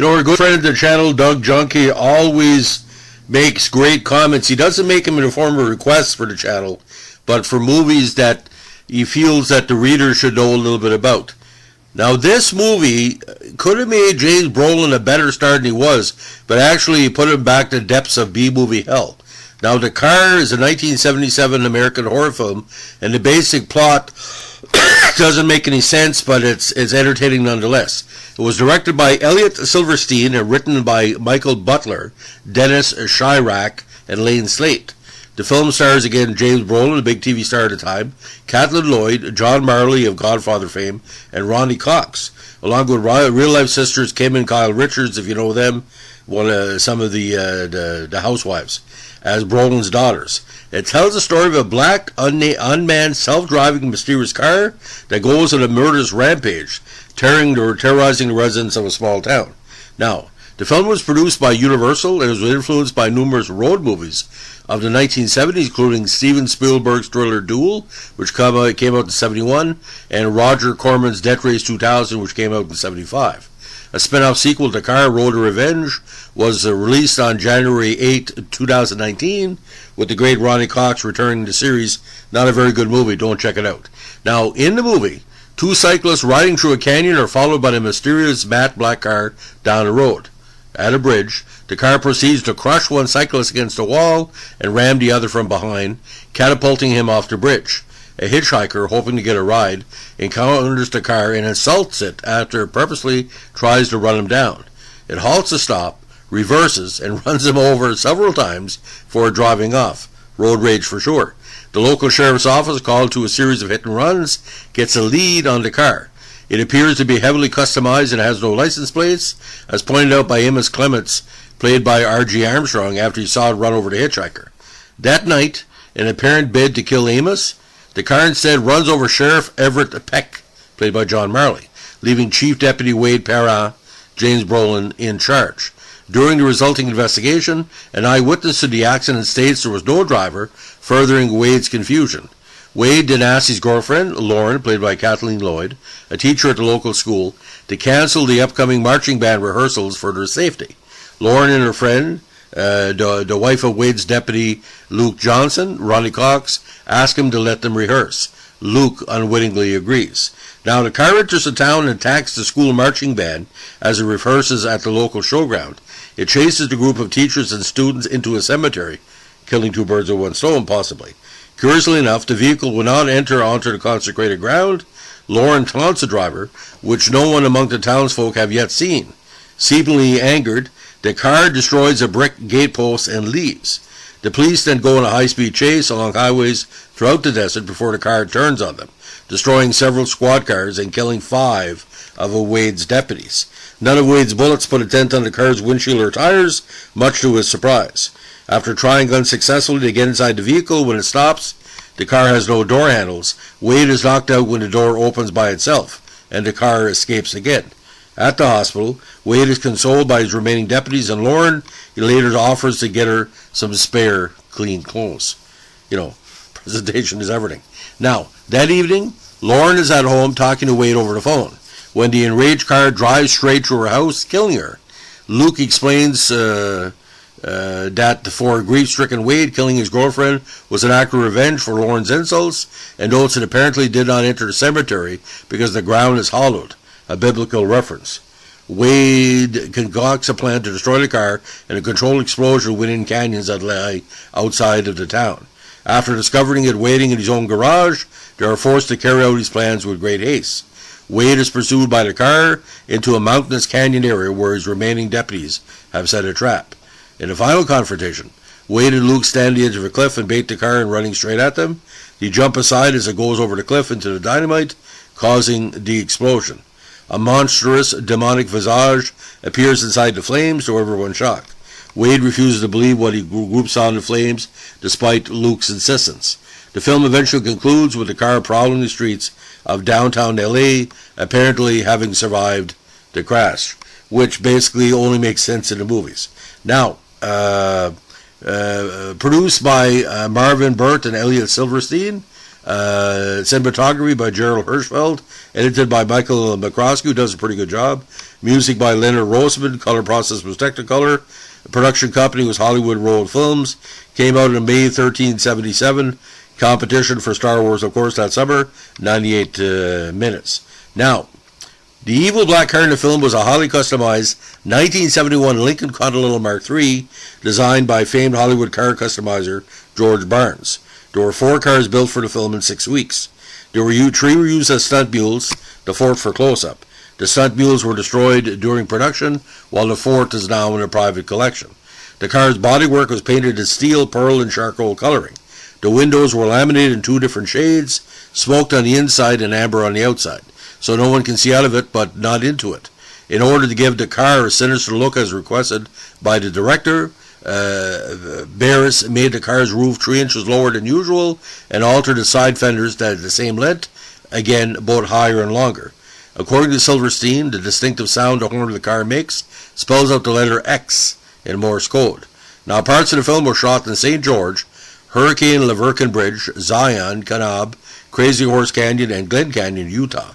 Our good friend of the channel, Doug Junkie, always makes great comments. He doesn't make them in the form of requests for the channel, but for movies that he feels that the reader should know a little bit about. Now, this movie could have made James Brolin a better star than he was, but actually he put him back to the depths of B-movie hell. Now, The Car is a 1977 American horror film, and the basic plot doesn't make any sense, but it's entertaining nonetheless. It was directed by Elliot Silverstein and written by Michael Butler, Dennis Chirac, and Lane Slate. The film stars again James Brolin, a big TV star at the time, Kathleen Lloyd, John Marley of Godfather fame, and Ronnie Cox, along with real-life sisters Kim and Kyle Richards, if you know them, some of the housewives, as Brolin's daughters. It tells the story of a black, unmanned, self-driving, mysterious car that goes on a murderous rampage, terrorizing the residents of a small town. Now, the film was produced by Universal and was influenced by numerous road movies of the 1970s, including Steven Spielberg's thriller Duel, which came out in 1971, and Roger Corman's Death Race 2000, which came out in 1975. A spin-off sequel to Car, Road to Revenge, was released on January 8, 2019, with the great Ronnie Cox returning to the series. Not a very good movie, don't check it out. Now, in the movie, two cyclists riding through a canyon are followed by a mysterious matte black car down the road. At a bridge, the car proceeds to crush one cyclist against a wall and ram the other from behind, catapulting him off the bridge. A hitchhiker, hoping to get a ride, encounters the car and insults it after it purposely tries to run him down. It halts to stop, reverses, and runs him over several times before driving off. Road rage for sure. The local sheriff's office, called to a series of hit and runs, gets a lead on the car. It appears to be heavily customized and has no license plates, as pointed out by Amos Clements, played by R.G. Armstrong, after he saw it run over the hitchhiker. That night, in an apparent bid to kill Amos, the car instead runs over Sheriff Everett Peck, played by John Marley, leaving Chief Deputy Wade Parra, James Brolin, in charge. During the resulting investigation, an eyewitness to the accident states there was no driver, furthering Wade's confusion. Wade then asked his girlfriend, Lauren, played by Kathleen Lloyd, a teacher at the local school, to cancel the upcoming marching band rehearsals for their safety. Lauren and her friend, the wife of Wade's deputy, Luke Johnson, Ronnie Cox, ask him to let them rehearse. Luke unwittingly agrees. Now, the car enters the town and attacks the school marching band as it rehearses at the local showground. It chases the group of teachers and students into a cemetery, killing two birds with one stone, possibly. Curiously enough, the vehicle will not enter onto the consecrated ground. Lauren taunts the driver, which no one among the townsfolk have yet seen. Seemingly angered, the car destroys a brick gatepost and leaves. The police then go on a high-speed chase along highways throughout the desert before the car turns on them, destroying several squad cars and killing 5 of Wade's deputies. None of Wade's bullets put a dent on the car's windshield or tires, much to his surprise. After trying unsuccessfully to get inside the vehicle when it stops, the car has no door handles. Wade is knocked out when the door opens by itself, and the car escapes again. At the hospital, Wade is consoled by his remaining deputies, and Lauren, he later offers to get her some spare, clean clothes. Presentation is everything. Now, that evening, Lauren is at home talking to Wade over the phone, when the enraged car drives straight through her house, killing her. Luke explains that for grief-stricken Wade, killing his girlfriend was an act of revenge for Lauren's insults, and notes it apparently did not enter the cemetery because the ground is hollowed, a biblical reference. Wade concocts a plan to destroy the car in a controlled explosion within canyons that lie outside of the town. After discovering it waiting in his own garage, they are forced to carry out his plans with great haste. Wade is pursued by the car into a mountainous canyon area where his remaining deputies have set a trap. In the final confrontation, Wade and Luke stand at the edge of a cliff and bait the car and running straight at them. They jump aside as it goes over the cliff into the dynamite, causing the explosion. A monstrous, demonic visage appears inside the flames to everyone's shock. Wade refuses to believe what he groups on the flames, despite Luke's insistence. The film eventually concludes with the car prowling the streets of downtown LA, apparently having survived the crash, which basically only makes sense in the movies. Now, produced by Marvin Burt and Elliot Silverstein, Cinematography by Gerald Hirschfeld. Edited by Michael McCroskey, who does a pretty good job. Music by Leonard Roseman. Color process was Technicolor. The production company was Hollywood Road Films. Came out in May 1377. Competition for Star Wars, of course, that summer. 98 minutes. Now, the evil black car in the film was a highly customized 1971 Lincoln Continental Mark III, designed by famed Hollywood car customizer George Barnes. There were 4 cars built for the film in 6 weeks. There were 3 were used as stunt mules, the 4th for close-up. The stunt mules were destroyed during production, while the 4th is now in a private collection. The car's bodywork was painted in steel, pearl, and charcoal coloring. The windows were laminated in 2 different shades, smoked on the inside and amber on the outside, so no one can see out of it but not into it. In order to give the car a sinister look as requested by the director, Barris made the car's roof 3 inches lower than usual and altered the side fenders that the same length, again both higher and longer. According to Silverstein, the distinctive sound the horn of the car makes spells out the letter X in Morse code. Now, parts of the film were shot in St. George, Hurricane Leverkin Bridge, Zion, Kanab, Crazy Horse Canyon, and Glen Canyon, Utah.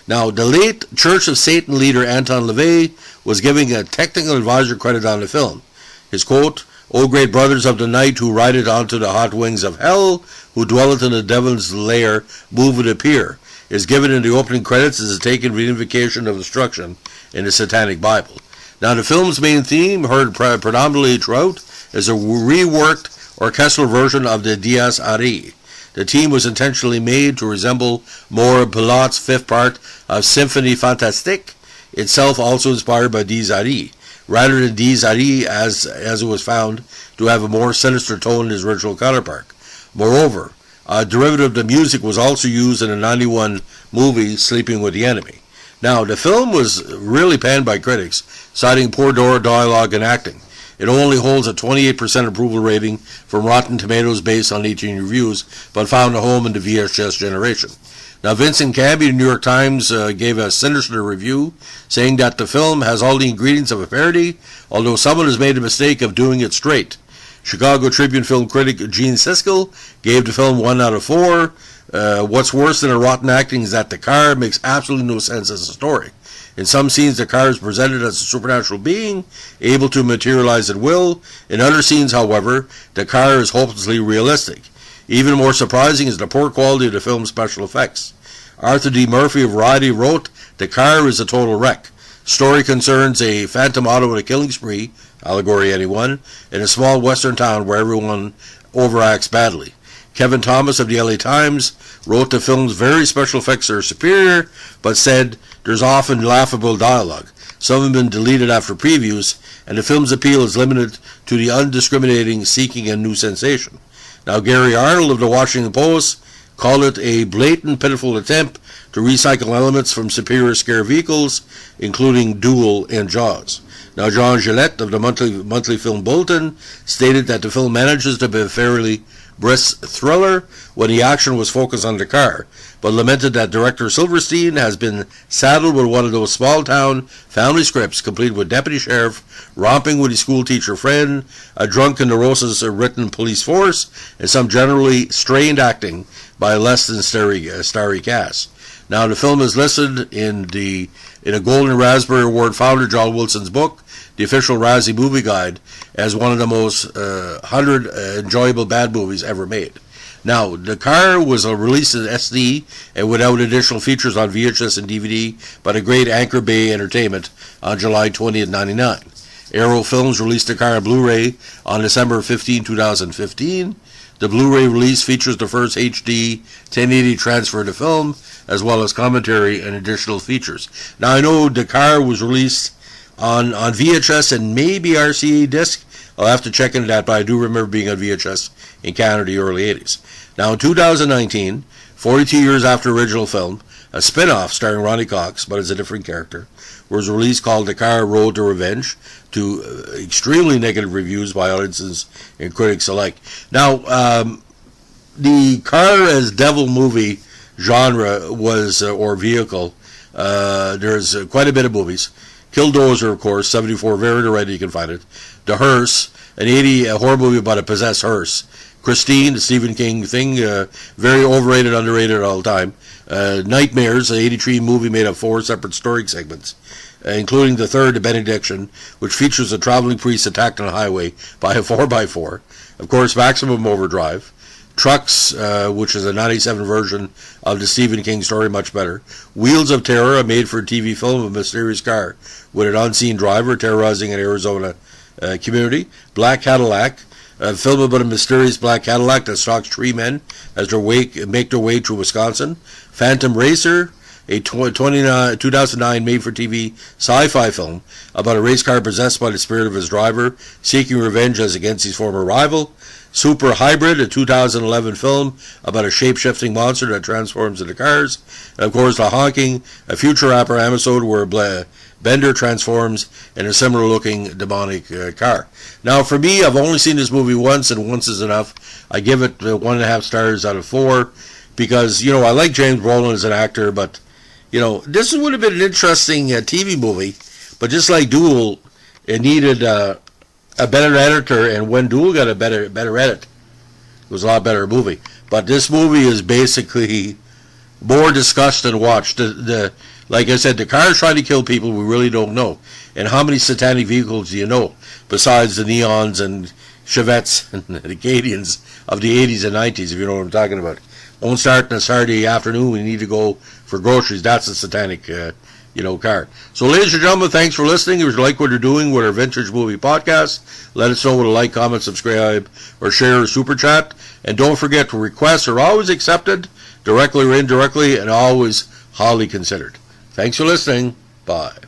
Now, the late Church of Satan leader Anton LaVey was giving a technical advisor credit on the film. His quote, "O great brothers of the night who rideth onto the hot wings of hell, who dwelleth in the devil's lair, move and appear," is given in the opening credits as a taken from the invocation of destruction in the Satanic Bible. Now, the film's main theme, heard predominantly throughout, is a reworked orchestral version of the Dies Irae. The theme was intentionally made to resemble more Pilot's 5th part of Symphonie Fantastique, itself also inspired by Dies Irae, rather than Dies Irae as it was found to have a more sinister tone in his original counterpart. Moreover, a derivative of the music was also used in the 1991 movie Sleeping with the Enemy. Now, the film was really panned by critics, citing poor dialogue and acting. It only holds a 28% approval rating from Rotten Tomatoes based on 18 reviews, but found a home in the VHS generation. Now, Vincent Canby of the New York Times gave a sinister review, saying that the film has all the ingredients of a parody, although someone has made a mistake of doing it straight. Chicago Tribune film critic Gene Siskel gave the film 1 out of 4. What's worse than a rotten acting is that the car makes absolutely no sense as a story. In some scenes, the car is presented as a supernatural being, able to materialize at will. In other scenes, however, the car is hopelessly realistic. Even more surprising is the poor quality of the film's special effects. Arthur D. Murphy of Variety wrote, "The car is a total wreck. Story concerns a phantom auto in a killing spree, allegory anyone, in a small western town where everyone overacts badly." Kevin Thomas of the LA Times wrote the film's very special effects are superior, but said there's often laughable dialogue. Some have been deleted after previews, and the film's appeal is limited to the undiscriminating seeking a new sensation. Now, Gary Arnold of the Washington Post called it a blatant, pitiful attempt to recycle elements from superior scare vehicles, including Duel and Jaws. Now, John Gillette of the Monthly Film Bulletin stated that the film manages to be a fairly brisk thriller when the action was focused on the car, but lamented that director Silverstein has been saddled with one of those small-town family scripts complete with deputy sheriff romping with his schoolteacher friend, a drunk and neurosis-ridden police force, and some generally strained acting by a less than starry cast. Now, the film is listed in a Golden Raspberry Award founder John Wilson's book, The Official Razzie Movie Guide, as one of the most 100 enjoyable bad movies ever made. Now, the car was released as SD and without additional features on VHS and DVD by the great Anchor Bay Entertainment on July 20th, 1999. Arrow Films released the car on Blu-ray on December 15, 2015. The Blu-ray release features the first HD 1080 transfer of the film, as well as commentary and additional features. Now, I know the car was released on VHS and maybe RCA disc. I'll have to check into that, but I do remember being on VHS in Canada in the early 80s. Now, in 2019, 42 years after original film, a spin-off starring Ronnie Cox, but as a different character, was released called The Car Road to Revenge, to extremely negative reviews by audiences and critics alike. Now, the car as devil movie genre was, or vehicle, there's quite a bit of movies. Killdozer, of course, 74, very already you can find it. The Hearse, an 80 horror movie about a possessed hearse. Christine, the Stephen King thing, very overrated, underrated all the time. Nightmares, an 83 movie made of 4 separate story segments, including the third, The Benediction, which features a traveling priest attacked on a highway by a 4x4. Of course, Maximum Overdrive. Trucks, which is a 97 version of the Stephen King story, much better. Wheels of Terror, a made-for-TV film of a mysterious car with an unseen driver terrorizing an Arizona community. Black Cadillac, a film about a mysterious black Cadillac that stalks 3 men as they make their way through Wisconsin. Phantom Racer, a 2009 made-for-TV sci-fi film about a race car possessed by the spirit of his driver, seeking revenge as against his former rival. Super Hybrid, a 2011 film about a shape-shifting monster that transforms into cars. And of course, The Honking, a future rapper episode where Bender transforms in a similar-looking demonic car. Now, for me, I've only seen this movie once, and once is enough. I give it 1.5 stars out of 4 because, I like James Brolin as an actor, but, this would have been an interesting TV movie. But just like Duel, it needed a better editor, and when Duel got a better edit, it was a lot better movie. But this movie is basically more discussed than watched. Like I said, the cars trying to kill people we really don't know. And how many satanic vehicles do you know, besides the Neons and Chevettes and the Acadians of the 80s and 90s, if you know what I'm talking about. Don't start on a Saturday afternoon, we need to go for groceries. That's a satanic car. So, ladies and gentlemen, thanks for listening. If you like what you're doing with our Vintage Movie Podcast, let us know with a like, comment, subscribe, or share, or super chat. And don't forget, requests are always accepted, directly or indirectly, and always highly considered. Thanks for listening. Bye.